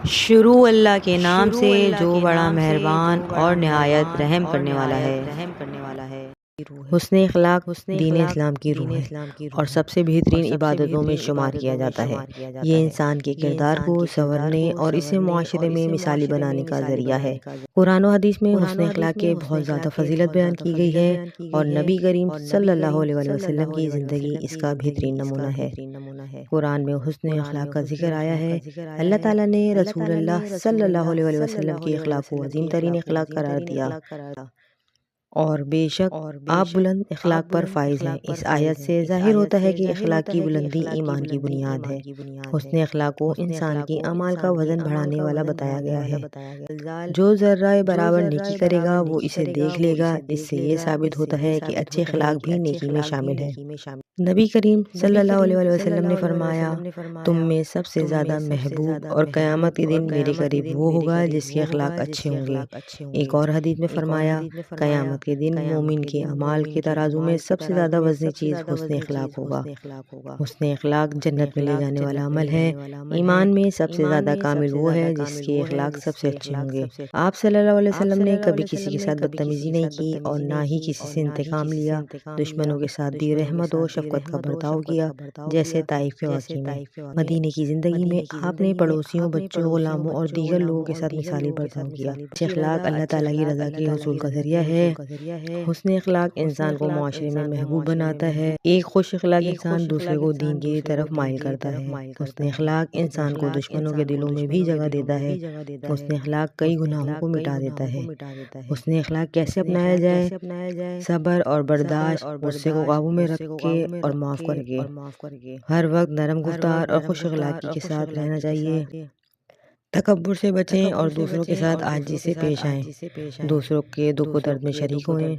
شروع اللہ کے نام سے جو بڑا مہربان اور نہایت رحم کرنے والا ہے۔ حسن اخلاق دین اسلام کی روح ہے اور سب سے بہترین عبادتوں میں شمار کیا جاتا ہے۔ یہ انسان کے کردار کو سنورنے اور اسے معاشرے میں مثالی بنانے کا ذریعہ ہے۔ قرآن و حدیث میں حسن اخلاق کے بہت زیادہ فضیلت بیان کی گئی ہے اور نبی کریم صلی اللہ علیہ وسلم کی زندگی اس کا بہترین نمونہ ہے۔ قرآن میں حسن اخلاق کا ذکر آیا ہے۔ اللہ تعالیٰ نے رسول اللہ صلی اللہ علیہ وسلم کے اخلاق کو عظیم ترین اخلاق قرار دیا اور بے شک آپ بلند اخلاق پر فائز ہیں۔ اس آیت سے ظاہر ہوتا ہے کہ اخلاق کی بلندی ایمان کی بنیاد ہے۔ حسن اخلاق کو انسان کی اعمال کا وزن بڑھانے والا بتایا گیا ہے۔ جو ذرہ برابر نیکی کرے گا وہ اسے دیکھ لے گا۔ اس سے یہ ثابت ہوتا ہے کہ اچھے اخلاق بھی نیکی میں شامل ہے۔ نبی کریم صلی اللہ علیہ وسلم نے فرمایا، تم میں سب سے زیادہ محبوب اور قیامت کے دن میرے قریب وہ ہوگا جس کے اخلاق اچھے ہوں گے۔ ایک اور حدیث میں فرمایا، قیامت کے دن مومن کے اعمال کے ترازو میں سب سے زیادہ وزنی چیز حسن اخلاق ہوگا۔ حسن اخلاق جنت میں لے جانے والا عمل ہے۔ ایمان میں سب سے زیادہ کامل وہ ہے جس کے اخلاق سب سے اچھے ہوں گے۔ آپ صلی اللہ علیہ وسلم نے کبھی کسی کے ساتھ بدتمیزی نہیں کی اور نہ ہی کسی سے انتقام لیا۔ دشمنوں کے ساتھ بھی رحمت و شفقت کا برتاؤ کیا، جیسے طائف کے واقعے میں۔ مدینے کی زندگی میں آپ نے پڑوسیوں، بچوں، غلاموں اور دیگر لوگوں کے ساتھ مثالی برتاؤ کیا۔ اچھے اخلاق اللہ تعالیٰ کی رضا کے حصول کا ذریعہ ہے۔ حسن اخلاق انسان کو معاشرے میں محبوب بناتا ہے۔ ایک خوش اخلاق انسان دوسرے کو دین کی طرف مائل کرتا ہے۔ حسن اخلاق انسان کو دشمنوں کے دلوں میں بھی جگہ دیتا ہے۔ حسن اخلاق کئی گناہوں کو مٹا دیتا ہے۔ حسن اخلاق کیسے اپنایا جائے؟ صبر اور برداشت، غصے کو قابو میں رکھ کے اور معاف کر کے۔ ہر وقت نرم گفتار اور خوش اخلاقی کے ساتھ رہنا چاہیے۔ تکبر سے بچیں اور دوسروں کے ساتھ عاجزی سے پیش آئیں۔ دوسروں کے دکھ و درد میں شریک ہوئیں۔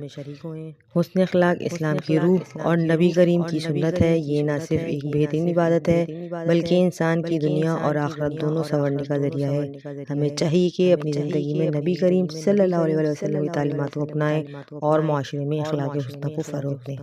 حسن اخلاق اسلام کی روح اور نبی کریم کی سنت ہے۔ یہ نہ صرف ایک بہترین عبادت ہے بلکہ انسان کی دنیا اور آخرت دونوں سنورنے کا ذریعہ ہے۔ ہمیں چاہیے کہ اپنی زندگی میں نبی کریم صلی اللہ علیہ وسلم کی تعلیمات کو اپنائیں اور معاشرے میں اخلاق حسنہ کو فروغ دیں۔